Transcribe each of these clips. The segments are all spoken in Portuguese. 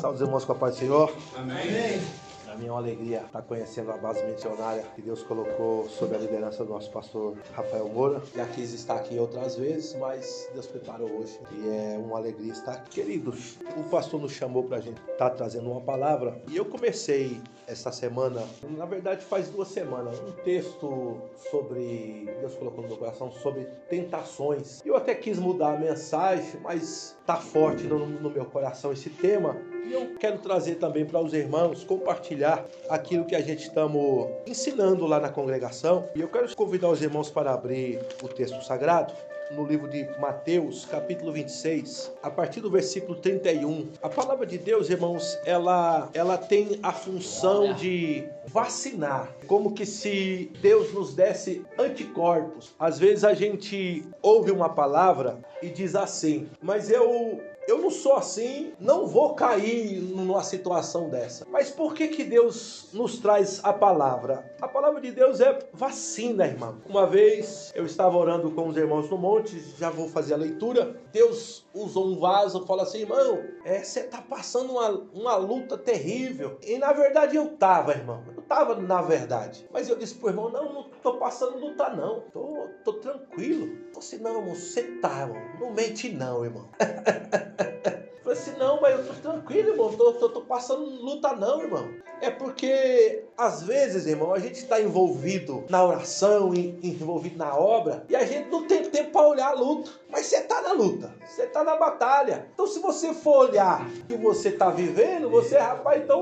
Salve os irmãos com a paz do Senhor. Amém. Para mim é uma alegria estar conhecendo a base missionária que Deus colocou sob a liderança do nosso pastor Rafael Moura. Já quis estar aqui outras vezes, mas Deus preparou hoje e é uma alegria estar aqui. Queridos, o pastor nos chamou para a gente estar trazendo uma palavra e eu comecei essa semana, na verdade faz 2 semanas, um texto sobre, Deus colocou no meu coração, sobre tentações. Eu até quis mudar a mensagem, mas está forte no meu coração esse tema. E eu quero trazer também para os irmãos, compartilhar aquilo que a gente estamos ensinando lá na congregação. E eu quero convidar os irmãos para abrir o texto sagrado, no livro de Mateus, capítulo 26, a partir do versículo 31. A palavra de Deus, irmãos, ela tem a função de vacinar, como que se Deus nos desse anticorpos. Às vezes a gente ouve uma palavra e diz assim, mas eu não sou assim, não vou cair numa situação dessa. Mas por que Deus nos traz a palavra? A palavra de Deus é vacina, irmão. Uma vez eu estava orando com os irmãos no monte, já vou fazer a leitura. Deus usou um vaso, falou assim, irmão, você está passando uma luta terrível. E na verdade eu estava, irmão. Eu estava na verdade. Mas eu disse pro irmão, não estou passando luta não. Tô tranquilo. Você não, irmão, você tá, irmão. Não mente não, irmão. Eu falei assim, não, mas eu tô tranquilo, irmão, tô passando luta não, irmão. É porque, às vezes, irmão, a gente está envolvido na oração, envolvido na obra, e a gente não tem tempo para olhar a luta. Mas você tá na luta, você tá na batalha. Então, se você for olhar o que você tá vivendo, você, rapaz, então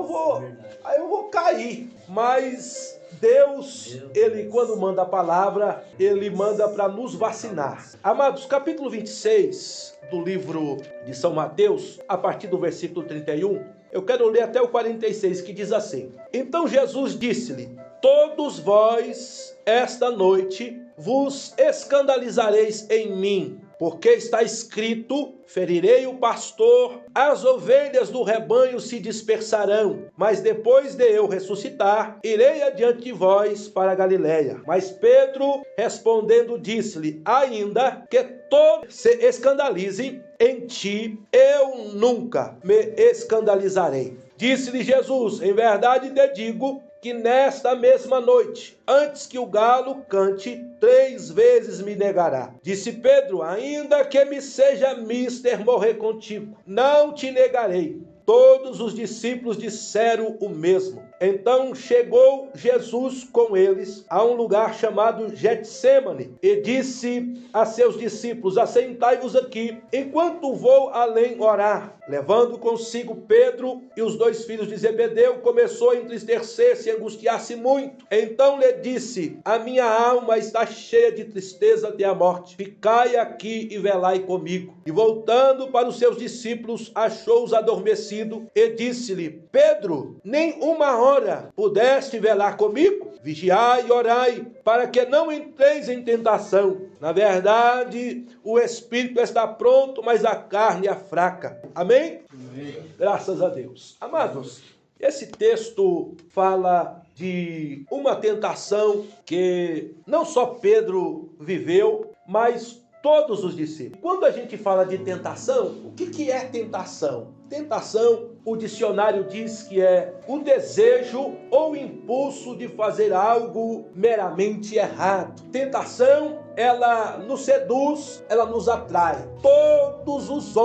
eu vou cair. Mas Deus, Ele quando manda a palavra, Ele manda para nos vacinar. Amados, capítulo 26 do livro de São Mateus, a partir do versículo 31, eu quero ler até o 46, que diz assim: Então Jesus disse-lhe, todos vós, esta noite, vos escandalizareis em mim, porque está escrito, ferirei o pastor, as ovelhas do rebanho se dispersarão, mas depois de eu ressuscitar, irei adiante de vós para a Galiléia. Mas Pedro, respondendo, disse-lhe, ainda que todos se escandalizem em ti, eu nunca me escandalizarei. Disse-lhe Jesus, em verdade te digo, que nesta mesma noite, antes que o galo cante, 3 vezes me negará. Disse Pedro, ainda que me seja mister morrer contigo, não te negarei. Todos os discípulos disseram o mesmo. Então chegou Jesus com eles a um lugar chamado Getsêmani e disse a seus discípulos, assentai-vos aqui, enquanto vou além orar. Levando consigo Pedro e os 2 filhos de Zebedeu, começou a entristecer-se e angustiar-se muito. Então lhe disse, a minha alma está cheia de tristeza até a morte. Ficai aqui e velai comigo. E voltando para os seus discípulos, achou-os adormecidos e disse-lhe, Pedro, nem uma hora pudeste velar comigo? Vigiai e orai, para que não entreis em tentação. Na verdade, o espírito está pronto, mas a carne é fraca. Amém? Amém. Graças a Deus. Amados, esse texto fala de uma tentação que não só Pedro viveu, mas todos os discípulos. Quando a gente fala de tentação, o que é tentação? Tentação, o dicionário diz que é o desejo ou impulso de fazer algo meramente errado. Tentação, ela nos seduz, ela nos atrai. Todos os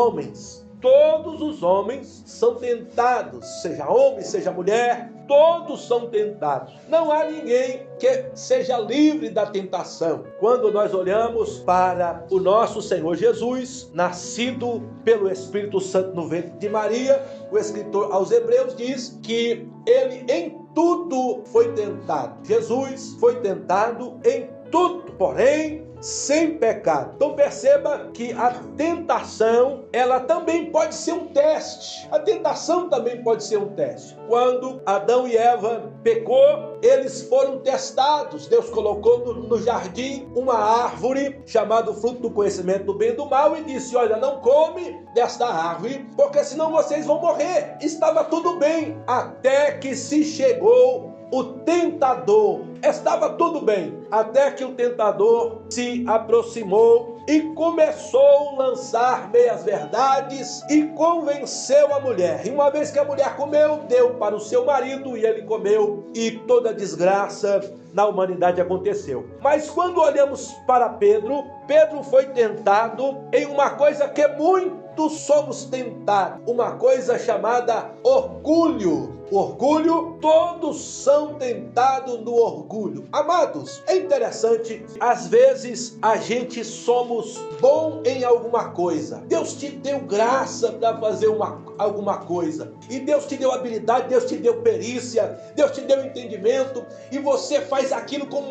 homens são tentados, seja homem, seja mulher, todos são tentados. Não há ninguém que seja livre da tentação. Quando nós olhamos para o nosso Senhor Jesus, nascido pelo Espírito Santo no ventre de Maria, o escritor aos Hebreus diz que ele em tudo foi tentado. Jesus foi tentado em tudo, porém sem pecado. Então perceba que a tentação, ela também pode ser um teste. A tentação também pode ser um teste. Quando Adão e Eva pecou, eles foram testados. Deus colocou no jardim uma árvore chamada fruto do conhecimento do bem e do mal e disse, olha, não come desta árvore, porque senão vocês vão morrer. Estava tudo bem, até que se chegou o tentador. Estava tudo bem, até que o tentador se aproximou e começou a lançar meias-verdades e convenceu a mulher. E uma vez que a mulher comeu, deu para o seu marido e ele comeu, e toda a desgraça na humanidade aconteceu. Mas quando olhamos para Pedro, Pedro foi tentado em uma coisa que muitos somos tentados, uma coisa chamada orgulho. Orgulho, todos são tentados no orgulho. Amados, é interessante, às vezes a gente somos bom em alguma coisa. Deus te deu graça para fazer alguma coisa. E Deus te deu habilidade, Deus te deu perícia, Deus te deu entendimento. E você faz aquilo com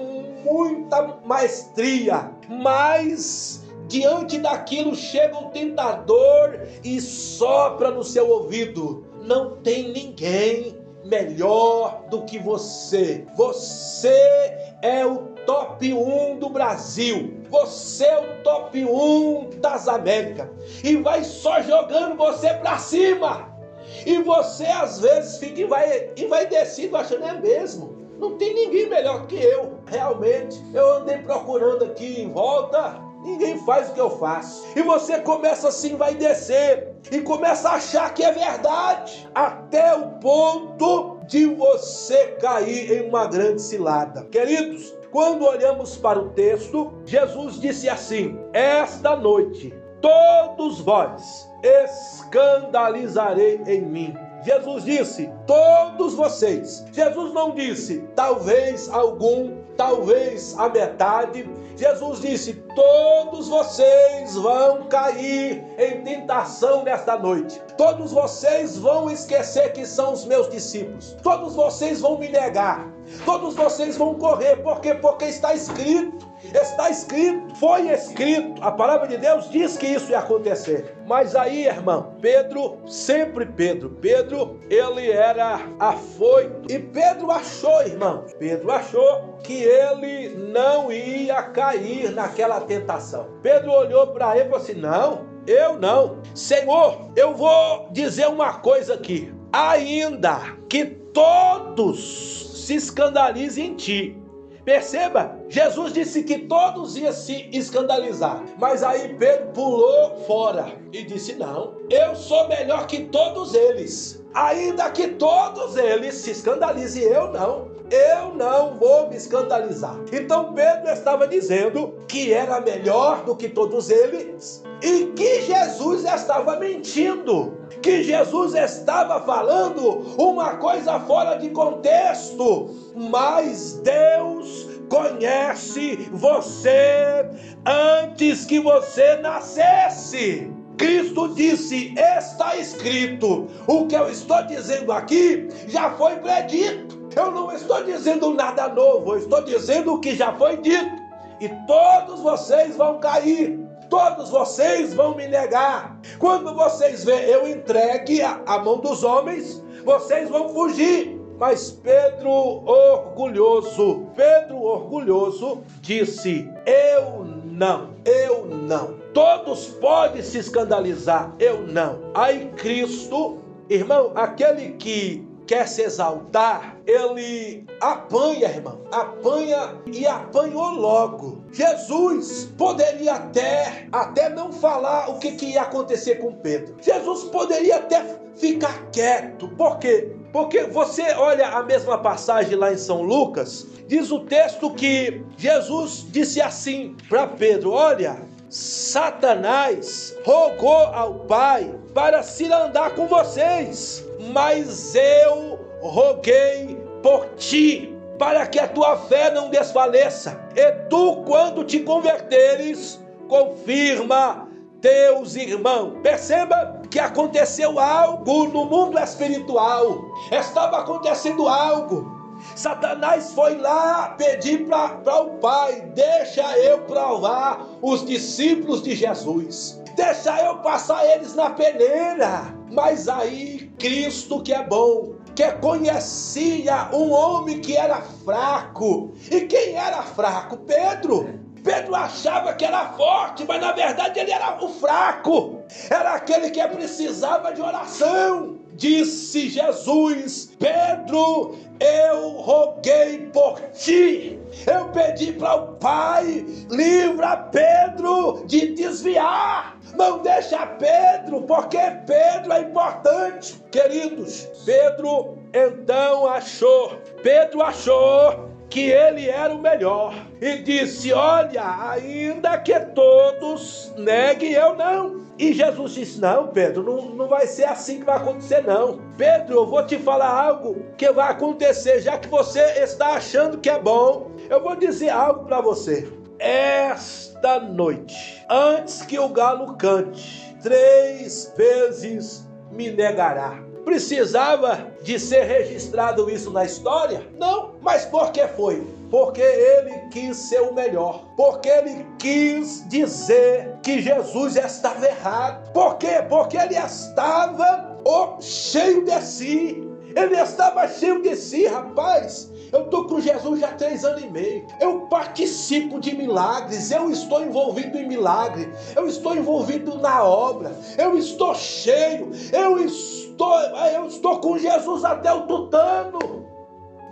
muita maestria. Mas diante daquilo chega um tentador e sopra no seu ouvido: não tem ninguém melhor do que você. Você é o top 1 do Brasil. Você é o top 1 das Américas. E vai só jogando você pra cima. E você às vezes fica envaidecido achando: é mesmo, não tem ninguém melhor que eu. Realmente, eu andei procurando aqui em volta, ninguém faz o que eu faço. E você começa a se envaidecer e começa a achar que é verdade, até o ponto de você cair em uma grande cilada. Queridos, quando olhamos para o texto, Jesus disse assim: esta noite todos vós escandalizarei em mim. Jesus disse: todos vocês. Jesus não disse talvez algum, talvez a metade. Jesus disse: todos vocês vão cair em tentação nesta noite. Todos vocês vão esquecer que são os meus discípulos. Todos vocês vão me negar. Todos vocês vão correr. Por quê? Porque está escrito. Está escrito, foi escrito. A palavra de Deus diz que isso ia acontecer. Mas aí, irmão, Pedro, ele era afoito. E Pedro achou, irmão, que ele não ia cair naquela tentação. Pedro olhou para ele e falou assim: não, eu não. Senhor, eu vou dizer uma coisa aqui. Ainda que todos se escandalizem em ti. Perceba, Jesus disse que todos iam se escandalizar. Mas aí Pedro pulou fora e disse: não, eu sou melhor que todos eles. Ainda que todos eles se escandalizem, eu não vou me escandalizar. Então Pedro estava dizendo que era melhor do que todos eles e que Jesus estava mentindo, que Jesus estava falando uma coisa fora de contexto. Mas Deus conhece você antes que você nascesse. Cristo disse: está escrito. O que eu estou dizendo aqui já foi predito. Eu não estou dizendo nada novo, eu estou dizendo o que já foi dito. E todos vocês vão cair, todos vocês vão me negar. Quando vocês verem eu entregue à mão dos homens, vocês vão fugir. Mas Pedro orgulhoso disse: eu não. Todos podem se escandalizar, eu não. Aí Cristo, irmão, aquele que quer se exaltar, ele apanha, irmão, e apanhou logo. Jesus poderia até não falar o que ia acontecer com Pedro. Jesus poderia até ficar quieto. Por quê? Porque você olha a mesma passagem lá em São Lucas, diz o texto que Jesus disse assim para Pedro: olha, Satanás rogou ao Pai para se andar com vocês, mas eu roguei por ti, para que a tua fé não desfaleça. E tu, quando te converteres, confirma teus irmãos. Perceba que aconteceu algo no mundo espiritual. Estava acontecendo algo. Satanás foi lá pedir para o Pai: deixa eu provar os discípulos de Jesus, deixa eu passar eles na peneira. Mas aí Cristo, que é bom, que conhecia um homem que era fraco. E quem era fraco? Pedro. Pedro achava que era forte, mas na verdade ele era o fraco. Era aquele que precisava de oração. Disse Jesus: Pedro, eu roguei por ti. Eu pedi para o Pai: livra Pedro de desviar. Não deixa Pedro, porque Pedro é importante. Queridos, Pedro achou que ele era o melhor e disse: olha, ainda que todos neguem, eu não. E Jesus disse: não, Pedro, não vai ser assim que vai acontecer, não. Pedro, eu vou te falar algo que vai acontecer, já que você está achando que é bom. Eu vou dizer algo para você. Esta noite, antes que o galo cante, 3 vezes me negará. Precisava de ser registrado isso na história? Não, mas por que foi? Porque ele quis ser o melhor, porque ele quis dizer que Jesus estava errado. Por quê? Porque ele estava cheio de si. Ele estava cheio de si, rapaz. Eu estou com Jesus já há 3 anos e meio. Eu participo de milagres. Eu estou envolvido em milagre. Eu estou envolvido na obra. Eu estou cheio. Eu estou com Jesus até o tutano.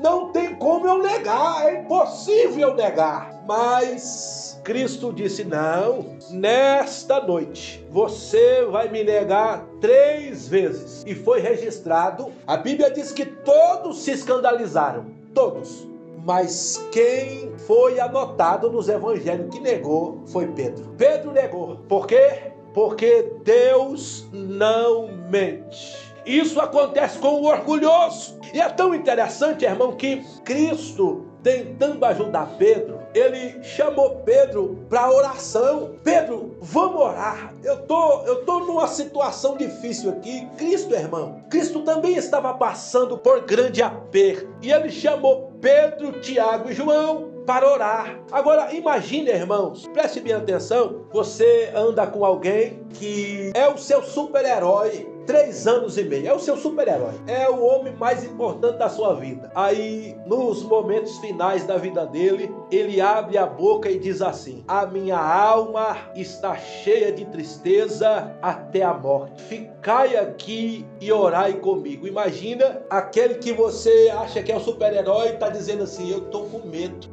Não tem como eu negar. É impossível eu negar. Mas Cristo disse: não, nesta noite você vai me negar 3 vezes. E foi registrado. A Bíblia diz que todos se escandalizaram. Todos. Mas quem foi anotado nos evangelhos que negou foi Pedro. Pedro negou. Por quê? Porque Deus não mente. Isso acontece com o orgulhoso. E é tão interessante, irmão, que Cristo, tentando ajudar Pedro, ele chamou Pedro para oração. Pedro, vamos orar. Eu tô numa situação difícil aqui. Cristo, irmão, Cristo também estava passando por grande aperto. E ele chamou Pedro, Tiago e João para orar. Agora, imagine, irmãos, preste bem atenção. Você anda com alguém que é o seu super-herói. 3 anos e meio, é o seu super-herói, é o homem mais importante da sua vida. Aí, nos momentos finais da vida dele, ele abre a boca e diz assim: a minha alma está cheia de tristeza até a morte. Ficai aqui e orai comigo. Imagina aquele que você acha que é o super-herói e está dizendo assim: eu tô com medo,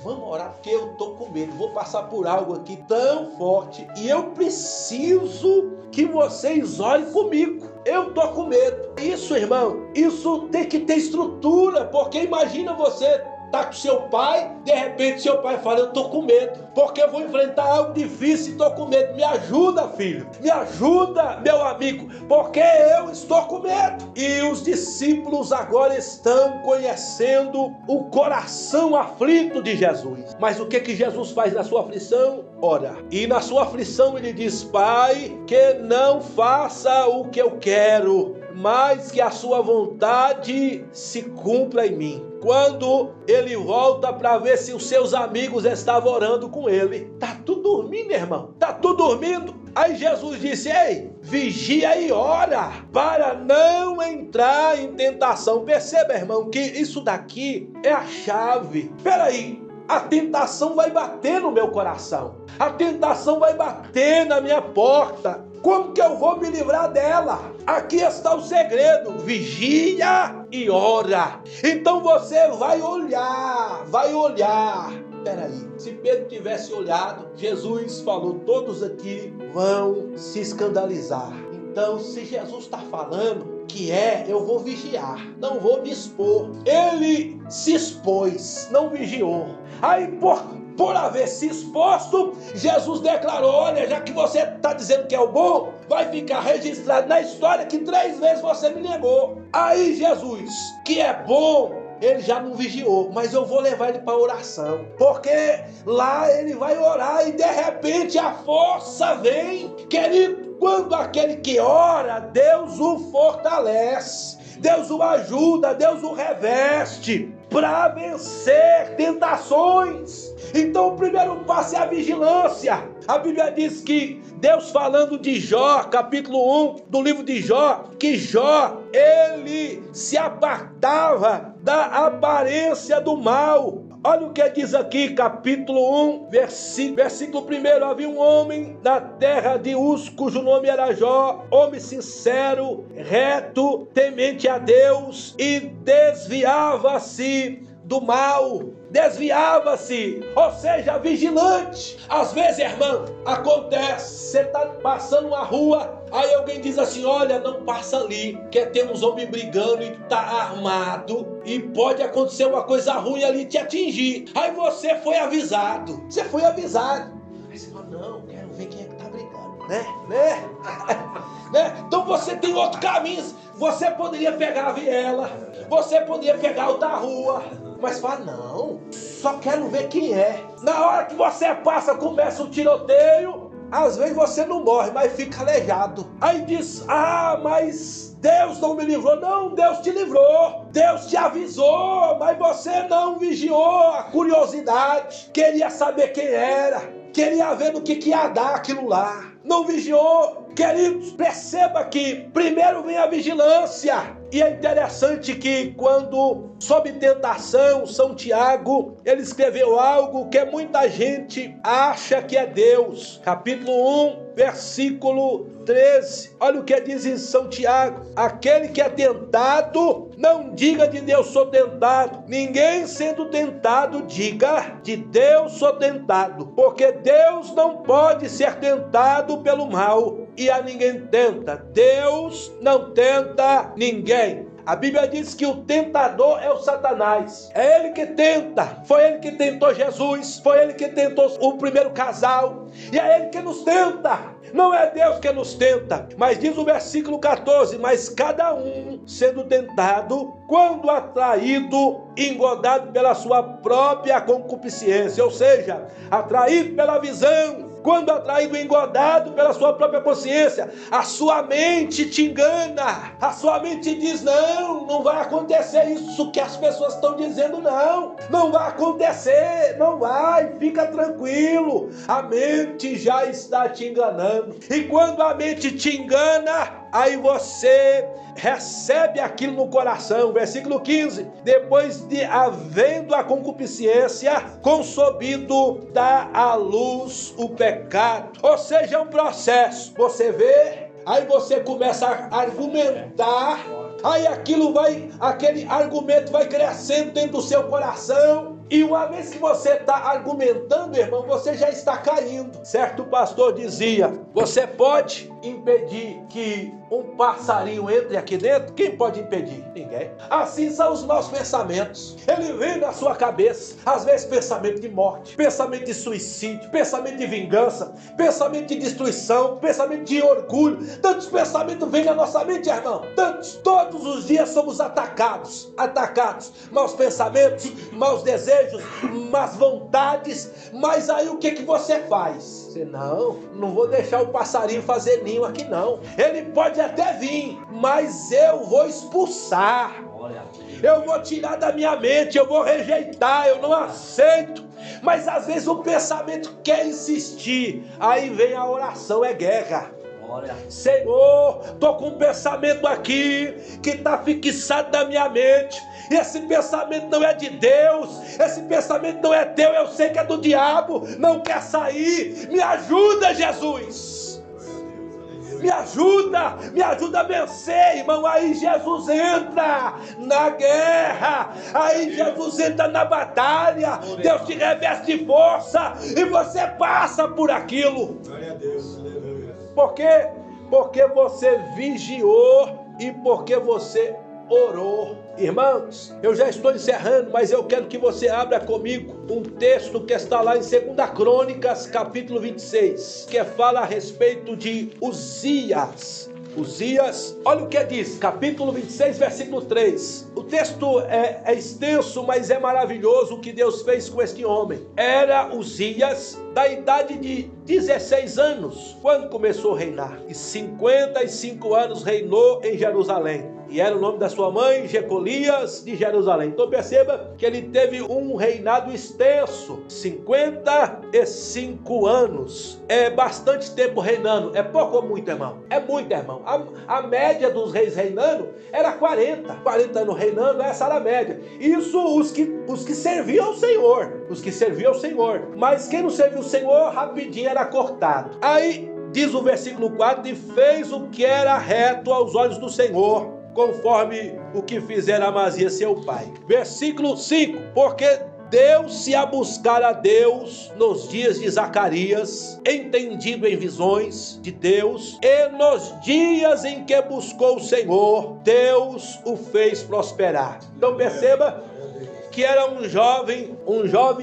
vamos orar porque eu tô com medo, vou passar por algo aqui tão forte e eu preciso que vocês orem comigo. Eu tô com medo. Isso, irmão, isso tem que ter estrutura, porque imagina você tá com seu pai, de repente seu pai fala: eu tô com medo, porque eu vou enfrentar algo difícil e tô com medo. Me ajuda, filho. Me ajuda, meu amigo, porque eu estou com medo. E os discípulos agora estão conhecendo o coração aflito de Jesus. Mas o que Jesus faz na sua aflição? Ora. E na sua aflição ele diz: Pai, que não faça o que eu quero, mas que a sua vontade se cumpra em mim. Quando ele volta para ver se os seus amigos estavam orando com ele, tá tudo dormindo, irmão, tá tudo dormindo. Aí Jesus disse: ei, vigia e ora, para não entrar em tentação. Perceba, irmão, que isso daqui é a chave. Peraí, a tentação vai bater no meu coração, a tentação vai bater na minha porta. Como que eu vou me livrar dela? Aqui está o segredo: vigia e ora. Então você vai olhar. Peraí, se Pedro tivesse olhado, Jesus falou: todos aqui vão se escandalizar. Então, se Jesus está falando que eu vou vigiar, não vou me expor. Ele se expôs, não vigiou. Aí, por haver se exposto, Jesus declarou: olha, já que você está dizendo que é o bom, vai ficar registrado na história que 3 vezes você me negou. Aí Jesus, que é bom, ele já não vigiou, mas eu vou levar ele para oração, porque lá ele vai orar e de repente a força vem. Querido, quando aquele que ora, Deus o fortalece, Deus o ajuda, Deus o reveste para vencer tentações. Então o primeiro passo é a vigilância. A Bíblia diz que Deus, falando de Jó, capítulo 1 do livro de Jó, que Jó, ele se apartava da aparência do mal. Olha o que diz aqui, capítulo 1, versículo 1. Havia um homem na terra de Uz, cujo nome era Jó, homem sincero, reto, temente a Deus, e desviava-se do mal. Desviava-se, ou seja, vigilante. Às vezes, irmão, acontece, você está passando uma rua, aí alguém diz assim: olha, não passa ali, que tem uns homens brigando e está armado, e pode acontecer uma coisa ruim ali te atingir. Aí você foi avisado. Aí você fala: não, quero ver quem é que está brigando, né? Então você tem outro caminho. Você poderia pegar a viela, você poderia pegar outra rua, mas fala: não, só quero ver quem é. Na hora que você passa, começa o tiroteio. Às vezes você não morre, mas fica aleijado. Aí diz: ah, mas Deus não me livrou. Não, Deus te livrou. Deus te avisou, mas você não vigiou a curiosidade. Queria saber quem era, queria ver no que ia dar aquilo lá. Não vigiou. Queridos, perceba que primeiro vem a vigilância. E é interessante que quando, sob tentação, São Tiago, ele escreveu algo que muita gente acha que é Deus. Capítulo 1, versículo 13. Olha o que diz em São Tiago: aquele que é tentado, não diga de Deus sou tentado. Ninguém sendo tentado, diga de Deus sou tentado. Porque Deus não pode ser tentado pelo mal, e a ninguém tenta. Deus não tenta ninguém. A Bíblia diz que o tentador é o Satanás. É ele que tenta. Foi ele que tentou Jesus. Foi ele que tentou o primeiro casal. E é ele que nos tenta. Não é Deus que nos tenta. Mas diz o versículo 14: mas cada um sendo tentado, quando atraído, engodado pela sua própria concupiscência. Ou seja, atraído pela visão. Quando atraído, engodado pela sua própria consciência, a sua mente te engana. A sua mente diz: não vai acontecer isso que as pessoas estão dizendo, não vai acontecer, não vai, fica tranquilo. A mente já está te enganando. E quando a mente te engana, aí você recebe aquilo no coração. Versículo 15: depois de havendo a concupiscência concebido, dá à luz o pecado. Ou seja, é um processo. Você vê, aí você começa a argumentar, aí aquele argumento vai crescendo dentro do seu coração. E uma vez que você está argumentando, irmão, você já está caindo. Certo pastor dizia: você pode impedir que um passarinho entre aqui dentro? Quem pode impedir? Ninguém. Assim são os nossos pensamentos. Ele vem na sua cabeça, às vezes pensamento de morte, pensamento de suicídio, pensamento de vingança, pensamento de destruição, pensamento de orgulho. Tantos pensamentos vêm na nossa mente, irmão. Tantos. Todos os dias somos atacados. Maus pensamentos, maus desejos, más vontades. Mas aí o que você faz? Você: não vou deixar o passarinho fazer ninho aqui não. Ele pode até vir, mas eu vou expulsar. Eu vou tirar da minha mente, eu vou rejeitar, eu não aceito. Mas às vezes o pensamento quer insistir. Aí vem a oração, é guerra. Senhor, estou com um pensamento aqui que está fixado na minha mente. Esse pensamento não é de Deus, esse pensamento não é teu, eu sei que é do diabo, não quer sair. Me ajuda, Jesus. Me ajuda a vencer, irmão. Aí Jesus entra na guerra, aí Jesus entra na batalha. Deus te reveste de força e você passa por aquilo. Glória a Deus. Por quê? Porque você vigiou e porque você orou. Irmãos, eu já estou encerrando, mas eu quero que você abra comigo um texto que está lá em 2 Crônicas, capítulo 26, que fala a respeito de Uzias. Olha o que diz, capítulo 26, versículo 3. O texto é extenso, mas é maravilhoso o que Deus fez com este homem. Era Uzias da idade de 16 anos, quando começou a reinar. E 55 anos reinou em Jerusalém. E era o nome da sua mãe, Jecolias de Jerusalém. Então perceba que ele teve um reinado extenso, 55 anos. É bastante tempo reinando. É pouco ou muito, irmão? É muito, irmão. A média dos reis reinando era 40 anos reinando, essa era a média. Isso os que serviam ao Senhor. Os que serviam ao Senhor. Mas quem não serviu ao Senhor, rapidinho era cortado. Aí diz o versículo 4, e fez o que era reto aos olhos do Senhor, conforme o que fizera Amazias seu pai. Versículo 5, porque deu-se a buscar a Deus nos dias de Zacarias, entendido em visões de Deus, e nos dias em que buscou o Senhor, Deus o fez prosperar. Então perceba que era um jovem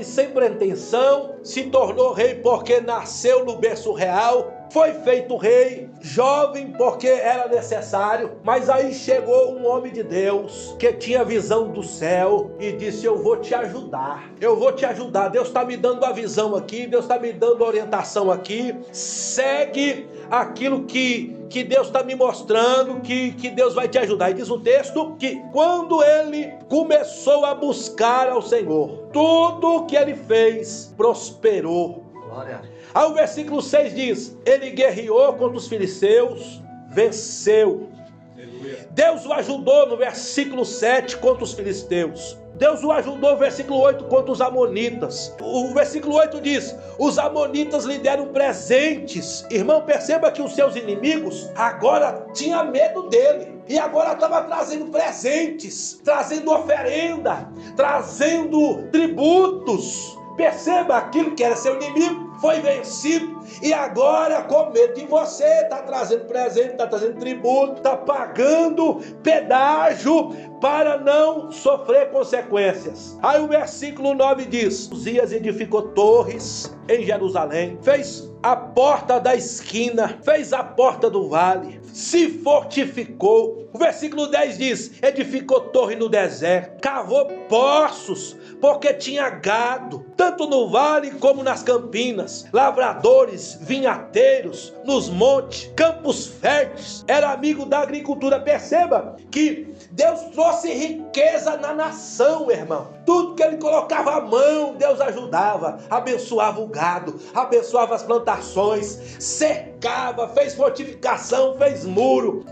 sem pretensão, se tornou rei porque nasceu no berço real, foi feito rei, jovem porque era necessário, mas aí chegou um homem de Deus que tinha visão do céu e disse: eu vou te ajudar, Deus está me dando a visão aqui, Deus está me dando a orientação aqui, segue aquilo que Deus está me mostrando, que Deus vai te ajudar. E diz o texto que quando ele começou a buscar ao Senhor, tudo que ele fez prosperou. Glória. Aí o versículo 6 diz: ele guerreou contra os filisteus, venceu. Aleluia. Deus o ajudou no versículo 7 contra os filisteus. Deus o ajudou no versículo 8 contra os amonitas. O versículo 8 diz: os amonitas lhe deram presentes. Irmão, perceba que os seus inimigos agora tinham medo dele. E agora estava trazendo presentes, trazendo oferenda, trazendo tributos. Perceba, aquilo que era seu inimigo foi vencido, e agora com medo de você está trazendo presente, está trazendo tributo, está pagando pedágio para não sofrer consequências. Aí o versículo 9 diz: Uzias edificou torres em Jerusalém, fez a porta da esquina, fez a porta do vale, se fortificou. O versículo 10 diz: edificou torre no deserto, cavou poços, porque tinha gado, tanto no vale como nas campinas, lavradores, vinhateiros, nos montes, campos férteis, era amigo da agricultura. Perceba que Deus trouxe riqueza na nação, irmão. Tudo que ele colocava à mão, Deus ajudava, abençoava o gado, abençoava as plantações, cercava, fez fortificação, fez muro.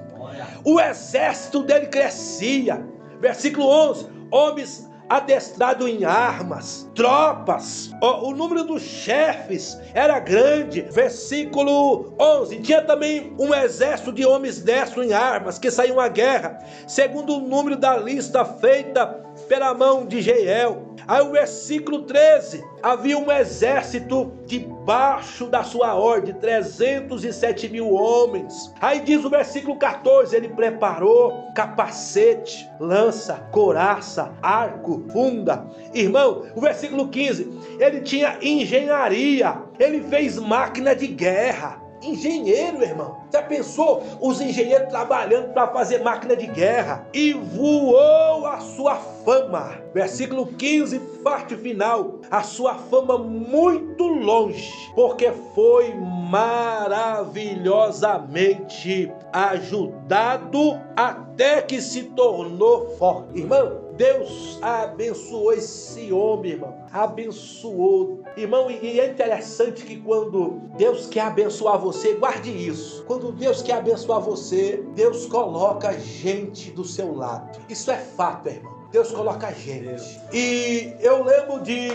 O exército dele crescia. Versículo 11, homens adestrado em armas, tropas, o número dos chefes era grande. Versículo 11, tinha também um exército de homens destros em armas, que saíam à guerra, segundo o número da lista feita pela mão de Jeiel. Aí o versículo 13, havia um exército debaixo da sua ordem, 307.000 homens. Aí diz o versículo 14, ele preparou capacete, lança, couraça, arco, funda. Irmão, o versículo 15, ele tinha engenharia, ele fez máquina de guerra. Engenheiro, irmão. Já pensou os engenheiros trabalhando para fazer máquina de guerra? E voou a sua fama. Versículo 15, parte final. A sua fama muito longe, porque foi maravilhosamente ajudado até que se tornou forte. Irmão, Deus abençoou esse homem, irmão. Abençoou. Irmão, e é interessante que quando Deus quer abençoar você, guarde isso. Quando Deus quer abençoar você, Deus coloca gente do seu lado. Isso é fato, irmão. Deus coloca gente. E eu lembro de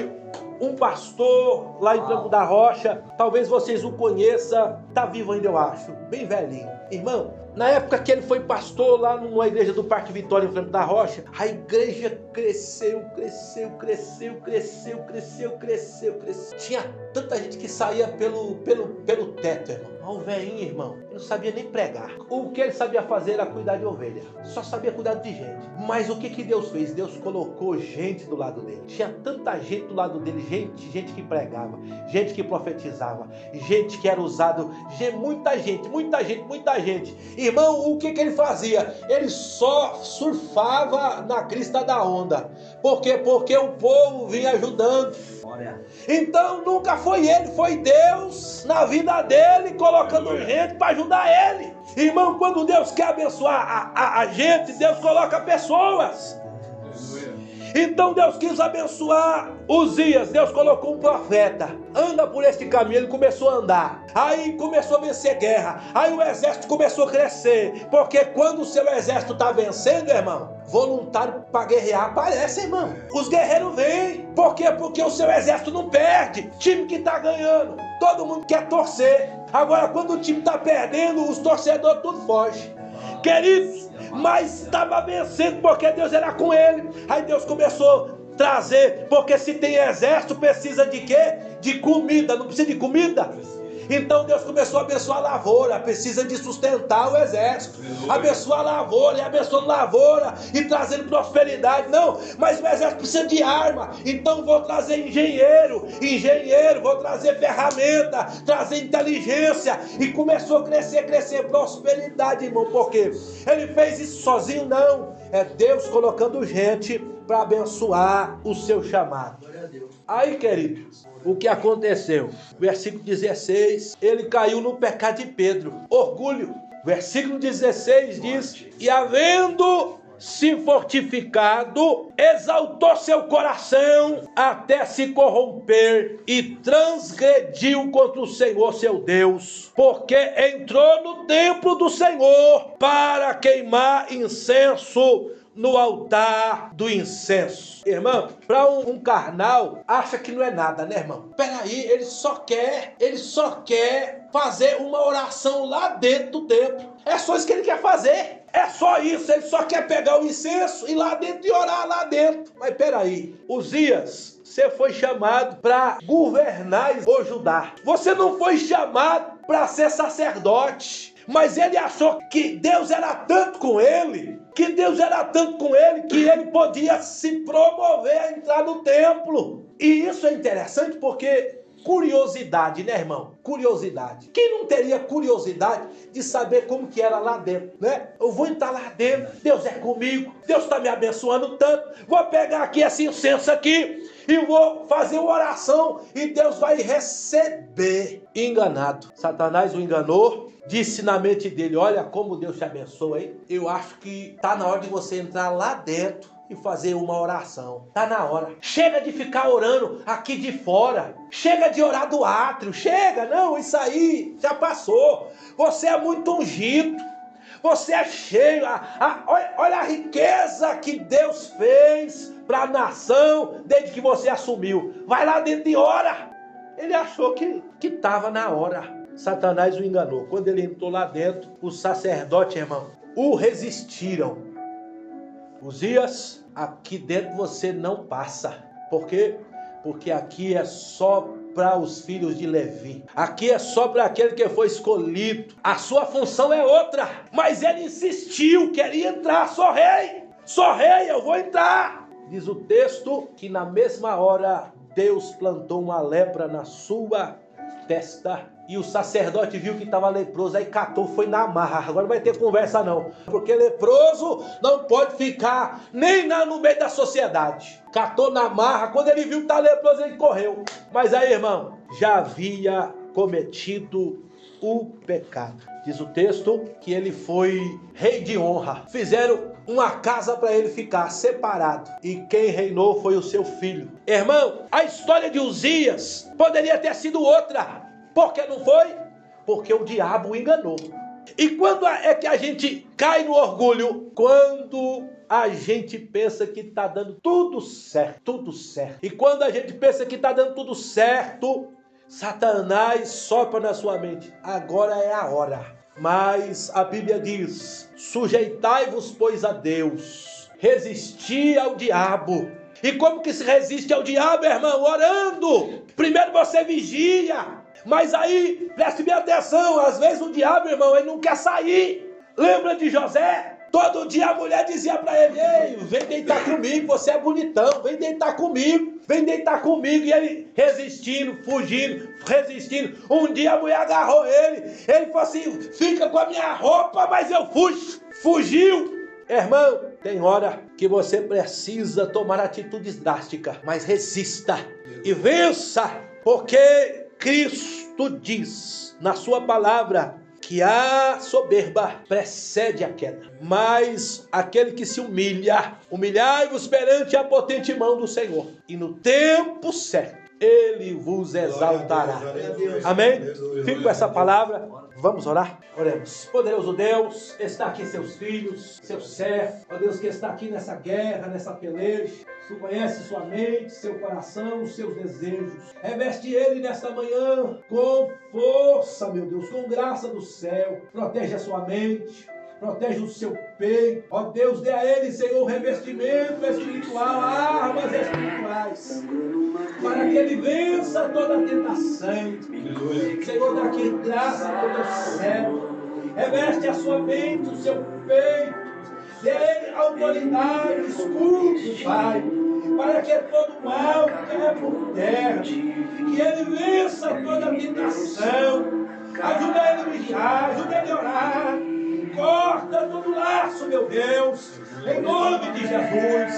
um pastor lá em Franco da Rocha, talvez vocês o conheçam, tá vivo ainda, eu acho, bem velhinho. Irmão, na época que ele foi pastor lá numa igreja do Parque Vitória em Franco da Rocha, a igreja cresceu. Tinha tanta gente que saía pelo teto, irmão. O velhinho, irmão, ele não sabia nem pregar. O que ele sabia fazer era cuidar de ovelha. Só sabia cuidar de gente. Mas o que Deus fez? Deus colocou gente do lado dele. Tinha tanta gente do lado dele, gente que pregava, gente que profetizava, gente que era usado, muita gente. Irmão, o que ele fazia? Ele só surfava na crista da onda. Por quê? Porque o povo vinha ajudando. Então nunca foi ele, foi Deus na vida dele, colocando gente para ajudar ele. Irmão, quando Deus quer abençoar a gente, Deus coloca pessoas. Então Deus quis abençoar Uzias, Deus colocou um profeta, anda por este caminho, ele começou a andar, aí começou a vencer guerra, aí o exército começou a crescer, porque quando o seu exército está vencendo, irmão, voluntário para guerrear aparece, irmão, os guerreiros vêm, por quê? Porque o seu exército não perde, time que está ganhando, todo mundo quer torcer, agora quando o time está perdendo, os torcedores tudo fogem, queridos, mas estava vencendo porque Deus era com ele. Aí Deus começou a trazer, porque se tem exército precisa de quê? De comida, não precisa de comida? Então Deus começou a abençoar a lavoura, precisa de sustentar o exército, abençoar a lavoura, e abençoando a lavoura, e trazendo prosperidade. Não, mas o exército precisa de arma, então vou trazer engenheiro, vou trazer ferramenta, trazer inteligência, e começou a crescer, prosperidade, irmão, porque ele fez isso sozinho? Não, é Deus colocando gente para abençoar o seu chamado. Aí, queridos, o que aconteceu? Versículo 16, ele caiu no pecado de Pedro, orgulho. Versículo 16 diz, e havendo se fortificado, exaltou seu coração até se corromper e transgrediu contra o Senhor seu Deus, porque entrou no templo do Senhor para queimar incenso no altar do incenso. Irmão, para um carnal, acha que não é nada, né, irmão? Peraí, ele só quer fazer uma oração lá dentro do templo. É só isso que ele quer fazer. É só isso, ele só quer pegar o incenso e ir lá dentro e orar lá dentro. Mas peraí, Uzias, você foi chamado para governar o Judá. Você não foi chamado para ser sacerdote. Mas ele achou que Deus era tanto com ele, que ele podia se promover a entrar no templo. E isso é interessante porque curiosidade, né, irmão? Curiosidade. Quem não teria curiosidade de saber como que era lá dentro, né? Eu vou entrar lá dentro, Deus é comigo, Deus está me abençoando tanto, vou pegar aqui esse incenso aqui e vou fazer uma oração e Deus vai receber. Enganado. Satanás o enganou, disse na mente dele, olha como Deus te abençoa, hein? Eu acho que tá na hora de você entrar lá dentro e fazer uma oração. Tá na hora. Chega de ficar orando aqui de fora. Chega de orar do átrio. Chega, não, isso aí já passou. Você é muito ungido. Você é cheio. Olha a riqueza que Deus fez para a nação desde que você assumiu. Vai lá dentro e ora. Ele achou que estava na hora. Satanás o enganou. Quando ele entrou lá dentro, os sacerdotes, irmão, o resistiram. Uzias, aqui dentro você não passa. Por quê? Porque aqui é só para os filhos de Levi. Aqui é só para aquele que foi escolhido. A sua função é outra. Mas ele insistiu, queria entrar. Sou rei, eu vou entrar. Diz o texto que na mesma hora Deus plantou uma lepra na sua testa. E o sacerdote viu que estava leproso, aí catou, foi na marra. Agora não vai ter conversa não, porque leproso não pode ficar nem no meio da sociedade. Catou na marra, quando ele viu que estava leproso, ele correu. Mas aí, irmão, já havia cometido o pecado. Diz o texto que ele foi rei de honra. Fizeram uma casa para ele ficar separado. E quem reinou foi o seu filho. Irmão, a história de Uzias poderia ter sido outra. Por que não foi? Porque o diabo o enganou. E quando é que a gente cai no orgulho? Quando a gente pensa que está dando tudo certo, tudo certo. E quando a gente pensa que está dando tudo certo, Satanás sopra na sua mente. Agora é a hora. Mas a Bíblia diz, sujeitai-vos, pois, a Deus. Resisti ao diabo. E como que se resiste ao diabo, irmão? Orando. Primeiro você vigia. Mas aí, preste bem atenção, às vezes o diabo, irmão, ele não quer sair. Lembra de José? Todo dia a mulher dizia para ele: ei, vem deitar comigo, você é bonitão, vem deitar comigo, vem deitar comigo. E ele resistindo, fugindo, resistindo. Um dia a mulher agarrou ele falou assim: fica com a minha roupa, mas eu fujo. Fugiu. Irmão, tem hora que você precisa tomar atitudes drásticas, mas resista e vença, porque Cristo diz na sua palavra que a soberba precede a queda, mas aquele que se humilha, humilhai-vos perante a potente mão do Senhor, e no tempo certo Ele vos exaltará. Amém? Fique com essa palavra. Vamos orar? Oremos. Poderoso Deus, está aqui seus filhos, seus servos, ó Deus, que está aqui nessa guerra, nessa peleja. Tu conheces sua mente, seu coração, os seus desejos. Reveste ele nesta manhã com força, meu Deus, com graça do céu. Protege a sua mente, protege o seu peito. Ó Deus, dê a ele, Senhor, revestimento espiritual, armas espirituais, para que ele vença toda a tentação. Senhor, dá aqui graça para o céu. Reveste a sua mente, o seu peito. Dê a ele autoridade, escudo, Pai, para que todo mal caia por terra, que ele vença toda a tentação. Ajuda ele a vigiar, ajuda ele a orar. Corta todo laço, meu Deus, em nome de Jesus.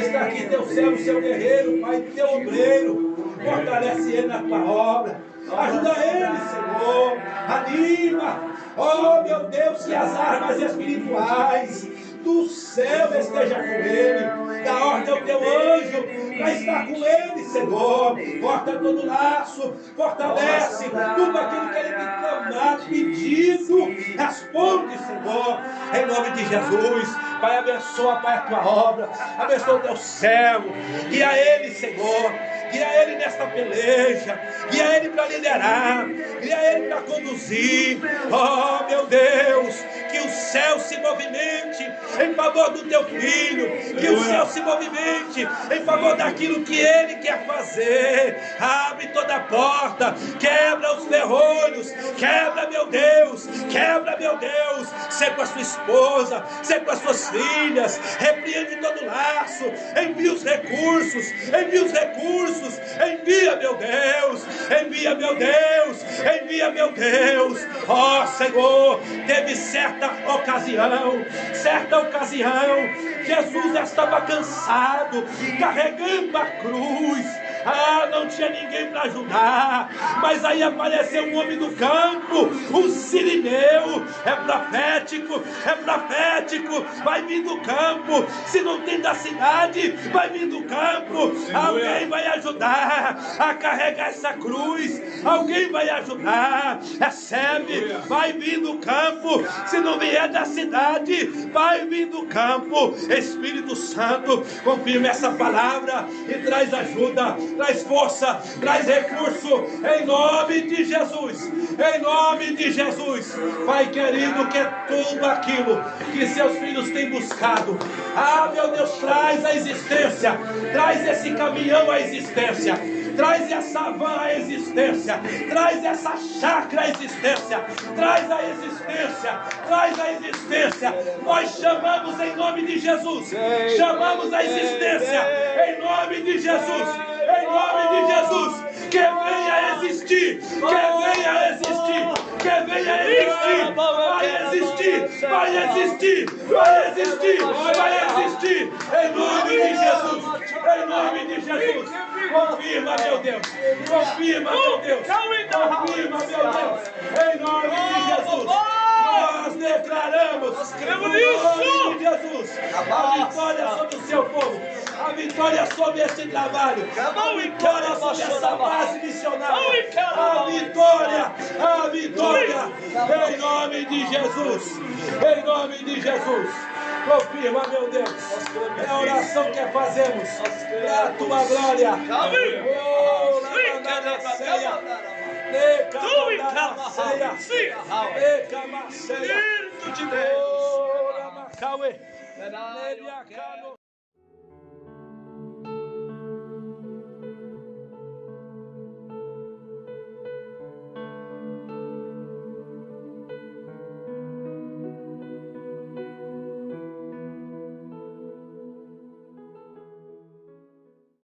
Está aqui teu servo, seu guerreiro, Pai, teu obreiro. Fortalece ele na tua obra. Ajuda ele, Senhor. Anima. Oh, meu Deus, que as armas espirituais do céu esteja com ele. Dá ordem ao teu anjo para estar com ele, Senhor. Corta todo laço, fortalece tudo aquilo que ele tem clamado, pedido. Responde, Senhor, em nome de Jesus. Pai, abençoa, Pai, a tua obra. Abençoa o teu servo. Guia ele, Senhor. Guia ele nesta peleja. Guia ele para liderar. Guia ele para conduzir. Oh, meu Deus, que o céu se movimente em favor do teu filho. Que o céu se movimente em favor daquilo que ele quer fazer. Abre toda a porta. Quebra os ferrolhos. Quebra, meu Deus. Quebra, meu Deus. Ser com a sua esposa. Ser com as suas filhas. Repreende todo laço. Envia os recursos. Envia os recursos. Envia, meu Deus. Envia, meu Deus. Envia, meu Deus. Ó, Senhor, teve certa ocasião, Jesus estava cansado, carregando a cruz. Não tinha ninguém para ajudar, mas aí apareceu um homem do campo, um sirineu. É profético, vai vir do campo. Se não tem da cidade, vai vir do campo. Alguém vai ajudar a carregar essa cruz, alguém vai ajudar. Recebe, vai vir do campo. Se não vier da cidade, vai vir do campo. Espírito Santo, confirma essa palavra e traz ajuda, traz força, traz recurso, em nome de Jesus, em nome de Jesus. Pai querido, que é tudo aquilo que seus filhos têm buscado, meu Deus, traz a existência, traz esse caminhão à existência, traz essa van à existência, traz essa chácara à existência, traz a existência, traz a existência. Nós chamamos em nome de Jesus, chamamos a existência em nome de Jesus, em nome de Jesus. Que venha existir, que venha existir, que venha existir, vai existir, vai existir, vai existir, vai existir, em nome de Jesus, em nome de Jesus. Confirma, meu Deus, confirma, meu Deus, confirma, meu Deus, em nome de Jesus. Nós declaramos, em nome de Jesus, a vitória sobre o seu povo, a vitória sobre este trabalho, a vitória sobre essa base missionária, a vitória, em nome de Jesus, em nome de Jesus. Confirma, meu Deus, é a oração que fazemos para a tua glória. Oh, Espírito de Deus.